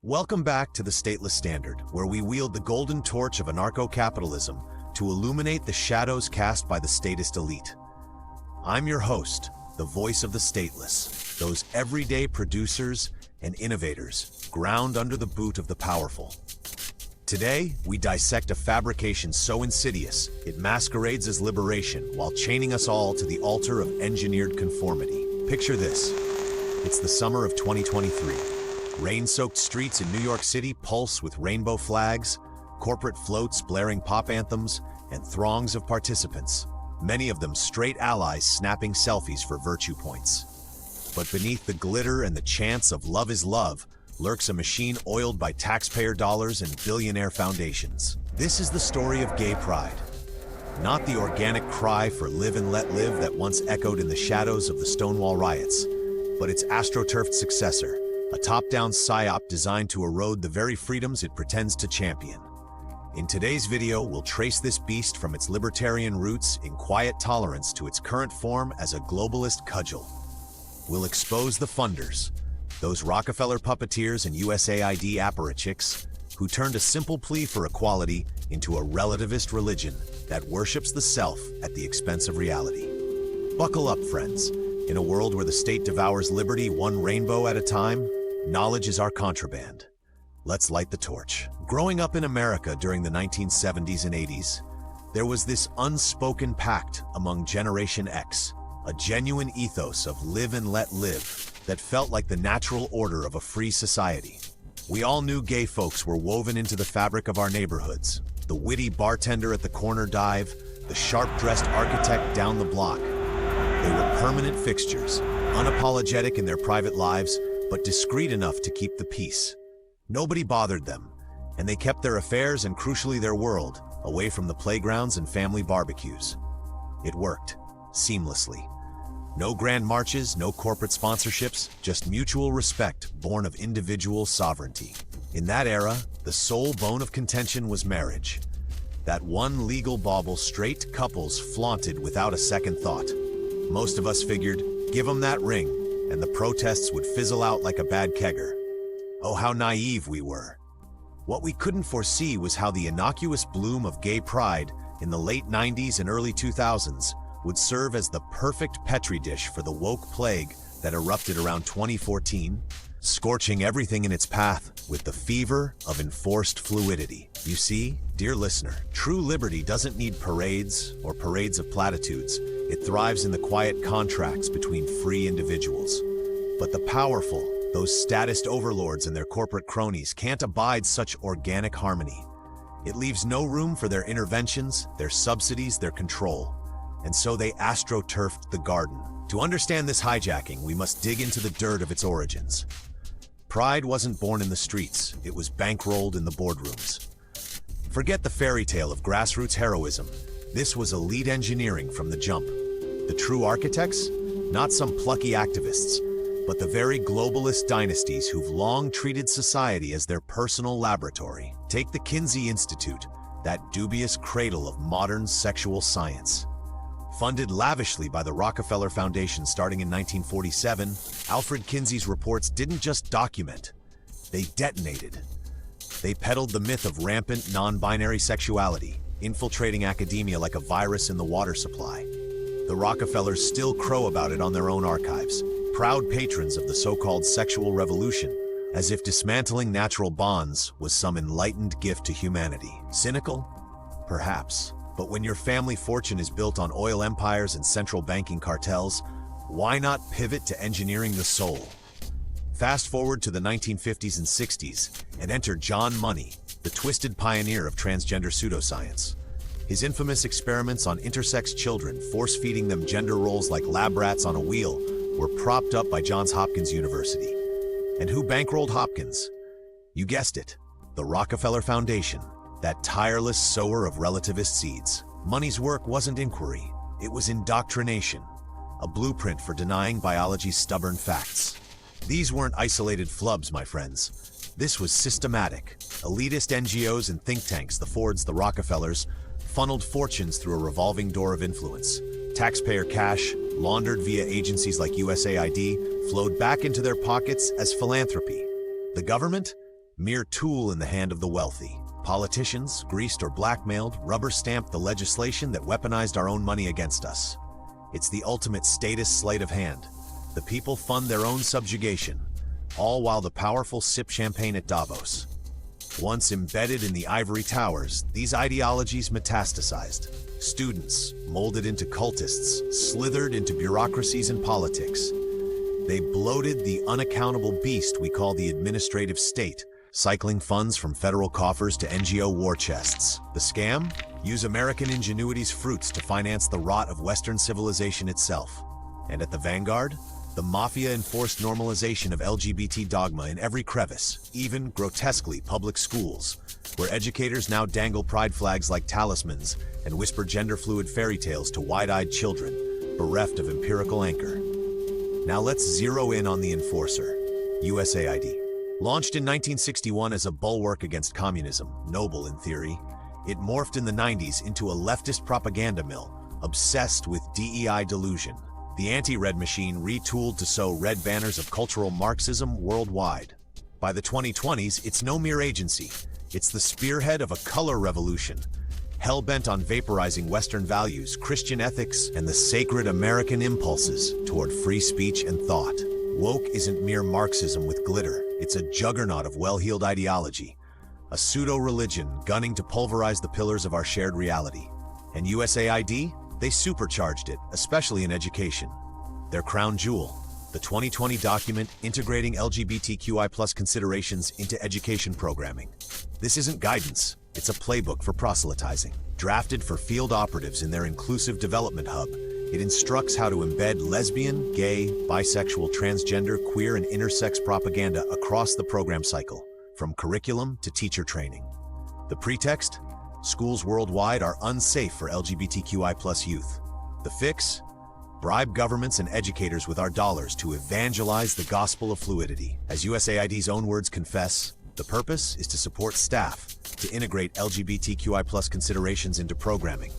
Welcome back to the Stateless Standard, where we wield the golden torch of anarcho-capitalism to illuminate the shadows cast by the statist elite. I'm your host, the voice of the stateless, those everyday producers and innovators ground under the boot of the powerful. Today, we dissect a fabrication so insidious, it masquerades as liberation while chaining us all to the altar of engineered conformity. Picture this. It's the summer of 2023. Rain-soaked streets in New York City pulse with rainbow flags, corporate floats blaring pop anthems, and throngs of participants, many of them straight allies snapping selfies for virtue points. But beneath the glitter and the chants of love is love lurks a machine oiled by taxpayer dollars and billionaire foundations. This is the story of gay pride. Not the organic cry for live and let live that once echoed in the shadows of the Stonewall riots, but its astroturfed successor, a top-down psyop designed to erode the very freedoms it pretends to champion. In today's video, we'll trace this beast from its libertarian roots in quiet tolerance to its current form as a globalist cudgel. We'll expose the funders, those Rockefeller puppeteers and USAID apparatchiks who turned a simple plea for equality into a relativist religion that worships the self at the expense of reality. Buckle up, friends. In a world where the state devours liberty one rainbow at a time, knowledge is our contraband. Let's light the torch. Growing up in America during the 1970s and 80s, there was this unspoken pact among Generation X, a genuine ethos of live and let live that felt like the natural order of a free society. We all knew gay folks were woven into the fabric of our neighborhoods. The witty bartender at the corner dive, the sharp-dressed architect down the block. They were permanent fixtures, unapologetic in their private lives, but discreet enough to keep the peace. Nobody bothered them, and they kept their affairs and crucially their world away from the playgrounds and family barbecues. It worked, seamlessly. No grand marches, no corporate sponsorships, just mutual respect born of individual sovereignty. In that era, the sole bone of contention was marriage. That one legal bauble straight couples flaunted without a second thought. Most of us figured, give them that ring, and the protests would fizzle out like a bad kegger. Oh, how naive we were. What we couldn't foresee was how the innocuous bloom of gay pride in the late 90s and early 2000s would serve as the perfect petri dish for the woke plague that erupted around 2014, scorching everything in its path with the fever of enforced fluidity. You see, dear listener, true liberty doesn't need parades or parades of platitudes. It thrives in the quiet contracts between free individuals. But the powerful, those statist overlords and their corporate cronies can't abide such organic harmony. It leaves no room for their interventions, their subsidies, their control. And so they astroturfed the garden. To understand this hijacking, we must dig into the dirt of its origins. Pride wasn't born in the streets, it was bankrolled in the boardrooms. Forget the fairy tale of grassroots heroism. This was elite engineering from the jump. The true architects? Not some plucky activists, but the very globalist dynasties who've long treated society as their personal laboratory. Take the Kinsey Institute, that dubious cradle of modern sexual science. Funded lavishly by the Rockefeller-funded starting in 1947, Alfred Kinsey's reports didn't just document, they detonated. They peddled the myth of rampant non-binary sexuality, infiltrating academia like a virus in the water supply. The Rockefellers still crow about it on their own archives, proud patrons of the so-called sexual revolution, as if dismantling natural bonds was some enlightened gift to humanity. Cynical? Perhaps. But when your family fortune is built on oil empires and central banking cartels, why not pivot to engineering the soul? Fast forward to the 1950s and 60s, and enter John Money, the twisted pioneer of transgender pseudoscience. His infamous experiments on intersex children, force-feeding them gender roles like lab rats on a wheel, were propped up by Johns Hopkins University. And who bankrolled Hopkins? You guessed it, the Rockefeller Foundation, that tireless sower of relativist seeds. Money's work wasn't inquiry, it was indoctrination, a blueprint for denying biology's stubborn facts. These weren't isolated flubs, my friends. This was systematic. Elitist NGOs and think tanks, the Fords, the Rockefellers, funneled fortunes through a revolving door of influence. Taxpayer cash, laundered via agencies like USAID, flowed back into their pockets as philanthropy. The government? mere tool in the hand of the wealthy. Politicians, greased or blackmailed, rubber-stamped the legislation that weaponized our own money against us. It's the ultimate statist sleight of hand. The people fund their own subjugation, all while the powerful sip champagne at Davos. Once embedded in the ivory towers, these ideologies metastasized. Students, molded into cultists, slithered into bureaucracies and politics. They bloated the unaccountable beast we call the administrative state, cycling funds from federal coffers to NGO war chests. The scam? Use American ingenuity's fruits to finance the rot of Western civilization itself. And at the vanguard? The mafia-enforced normalization of LGBT dogma in every crevice, even, grotesquely, public schools, where educators now dangle pride flags like talismans and whisper gender-fluid fairy tales to wide-eyed children, bereft of empirical anchor. Now let's zero in on the enforcer, USAID. Launched in 1961 as a bulwark against communism, noble in theory, it morphed in the 90s into a leftist propaganda mill, obsessed with DEI delusion. The anti-red machine retooled to sow red banners of cultural Marxism worldwide. By the 2020s, it's no mere agency. It's the spearhead of a color revolution, hell-bent on vaporizing Western values, Christian ethics, and the sacred American impulses toward free speech and thought. Woke isn't mere Marxism with glitter. It's a juggernaut of well-heeled ideology, a pseudo-religion gunning to pulverize the pillars of our shared reality. And USAID? They supercharged it, especially in education. Their crown jewel, the 2020 document integrating LGBTQI+ considerations into education programming. This isn't guidance, it's a playbook for proselytizing. Drafted for field operatives in their inclusive development hub, it instructs how to embed lesbian, gay, bisexual, transgender, queer, and intersex propaganda across the program cycle, from curriculum to teacher training. The pretext? Schools worldwide are unsafe for LGBTQI+ youth. The fix? Bribe governments and educators with our dollars to evangelize the gospel of fluidity. As USAID's own words confess, the purpose is to support staff to integrate LGBTQI+ considerations into programming.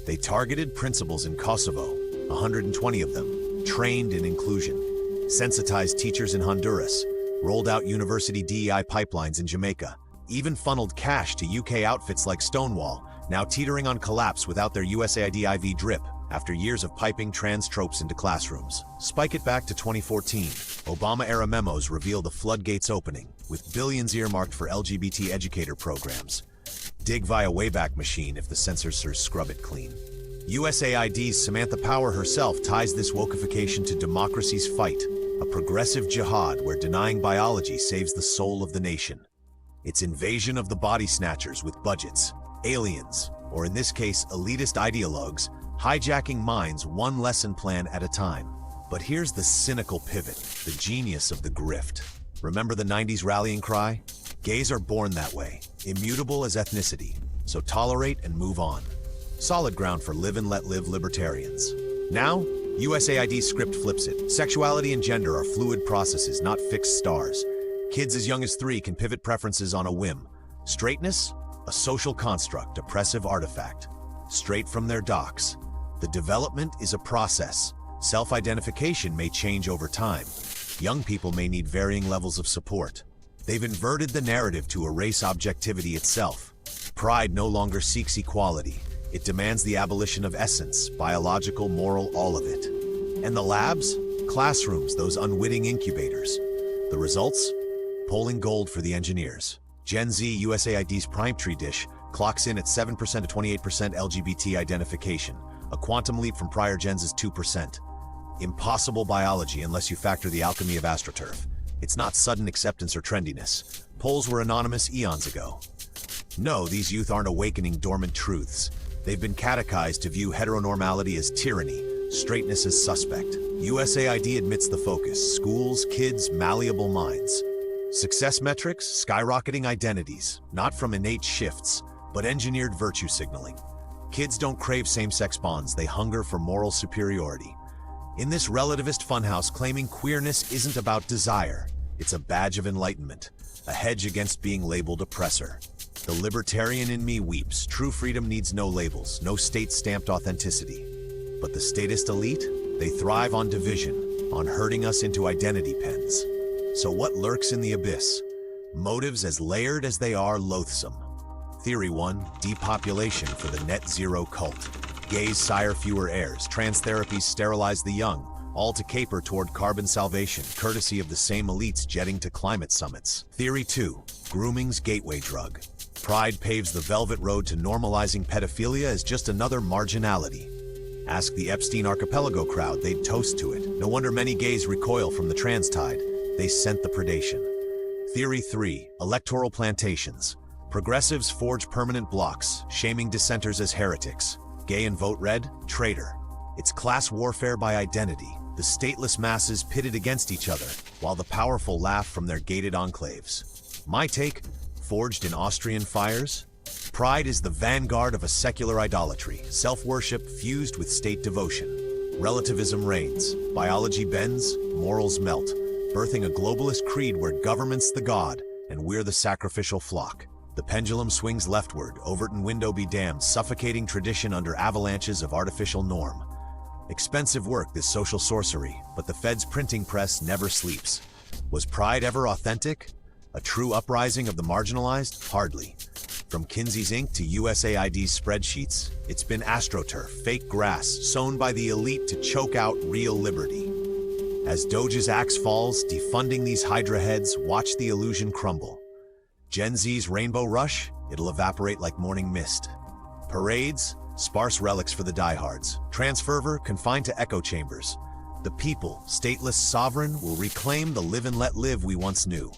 They targeted principals in Kosovo, 120 of them, trained in inclusion, sensitized teachers in Honduras, rolled out university DEI pipelines in Jamaica, even funneled cash to UK outfits like Stonewall, now teetering on collapse without their USAID IV drip, after years of piping trans tropes into classrooms. Spike it back to 2014. Obama-era memos reveal the floodgates opening, with billions earmarked for LGBT educator programs. Dig via Wayback Machine if the censors scrub it clean. USAID's Samantha Power herself ties this wokeification to democracy's fight, a progressive jihad where denying biology saves the soul of the nation. It's invasion of the body snatchers with budgets, aliens, or in this case, elitist ideologues, hijacking minds one lesson plan at a time. But here's the cynical pivot, the genius of the grift. Remember the 90s rallying cry? Gays are born that way, immutable as ethnicity, so tolerate and move on. Solid ground for live and let live libertarians. Now, USAID's script flips it. Sexuality and gender are fluid processes, not fixed stars. Kids as young as 3 can pivot preferences on a whim. Straightness? A social construct, oppressive artifact. Straight from their docs. The development is a process. Self-identification may change over time. Young people may need varying levels of support. They've inverted the narrative to erase objectivity itself. Pride no longer seeks equality. It demands the abolition of essence, biological, moral, all of it. And the labs? Classrooms, those unwitting incubators. The results? Polling gold for the engineers. Gen Z USAID's prime tree dish clocks in at 7% to 28% LGBT identification, a quantum leap from prior gens' 2%. Impossible biology unless you factor the alchemy of Astroturf. It's not sudden acceptance or trendiness. Polls were anonymous eons ago. No, these youth aren't awakening dormant truths. They've been catechized to view heteronormality as tyranny, straightness as suspect. USAID admits the focus: schools, kids, malleable minds. Success metrics, skyrocketing identities, not from innate shifts, but engineered virtue signaling. Kids don't crave same-sex bonds, they hunger for moral superiority. In this relativist funhouse, claiming queerness isn't about desire, it's a badge of enlightenment, a hedge against being labeled oppressor. The libertarian in me weeps. True freedom needs no labels, no state-stamped authenticity. But the statist elite? They thrive on division, on herding us into identity pens. So what lurks in the abyss? Motives as layered as they are loathsome. Theory 1, depopulation for the net zero cult. Gays sire fewer heirs, trans therapies sterilize the young, all to caper toward carbon salvation, courtesy of the same elites jetting to climate summits. Theory 2, grooming's gateway drug. Pride paves the velvet road to normalizing pedophilia as just another marginality. Ask the Epstein Archipelago crowd, they'd toast to it. No wonder many gays recoil from the trans tide. They scent the predation. Theory 3, electoral plantations. Progressives forge permanent blocks, shaming dissenters as heretics. Gay and vote red? Traitor. It's class warfare by identity, the stateless masses pitted against each other, while the powerful laugh from their gated enclaves. My take, forged in Austrian fires? Pride is the vanguard of a secular idolatry, self-worship fused with state devotion. Relativism reigns, biology bends, morals melt, birthing a globalist creed where government's the god and we're the sacrificial flock. The pendulum swings leftward, Overton window be damned, suffocating tradition under avalanches of artificial norm. Expensive work, this social sorcery, but the Fed's printing press never sleeps. Was Pride ever authentic? A true uprising of the marginalized? Hardly. From Kinsey's ink to USAID's spreadsheets, it's been astroturf, fake grass, sown by the elite to choke out real liberty. As Doge's axe falls, defunding these Hydra heads, watch the illusion crumble. Gen Z's rainbow rush? It'll evaporate like morning mist. Parades? Sparse relics for the diehards. Trans fervor? Confined to echo chambers. The people, stateless sovereign, will reclaim the live and let live we once knew.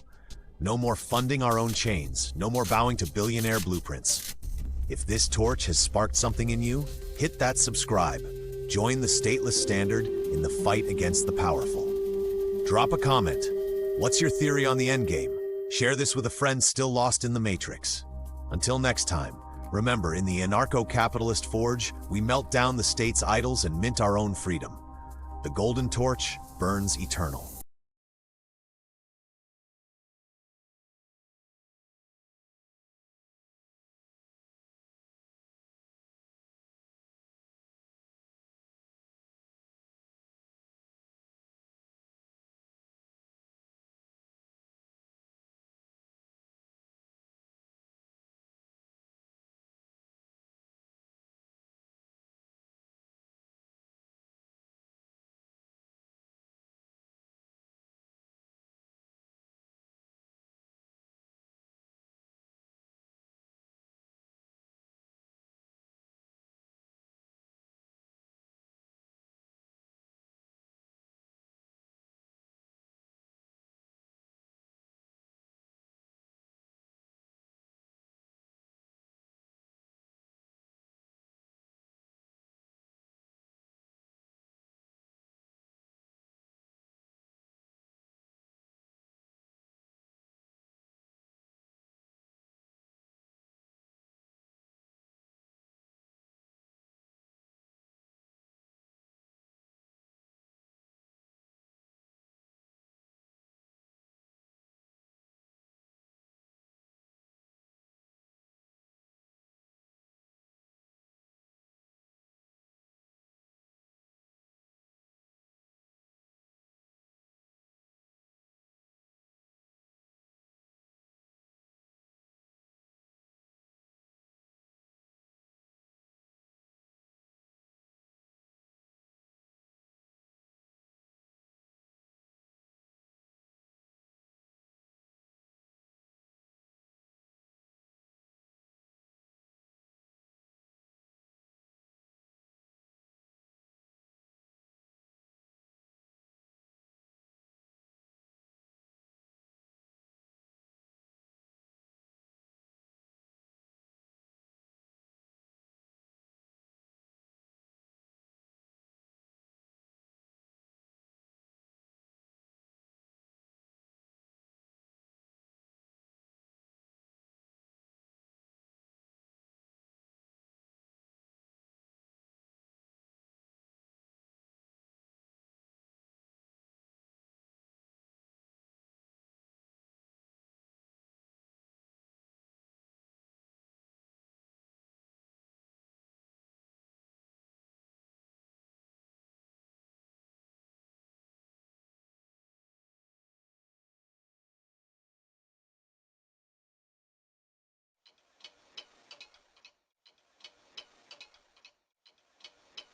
No more funding our own chains, no more bowing to billionaire blueprints. If this torch has sparked something in you, hit that subscribe. Join the stateless standard in the fight against the powerful. Drop a comment. What's your theory on the endgame? Share this with a friend still lost in the matrix. Until next time, remember, in the anarcho-capitalist forge, we melt down the state's idols and mint our own freedom. The golden torch burns eternal.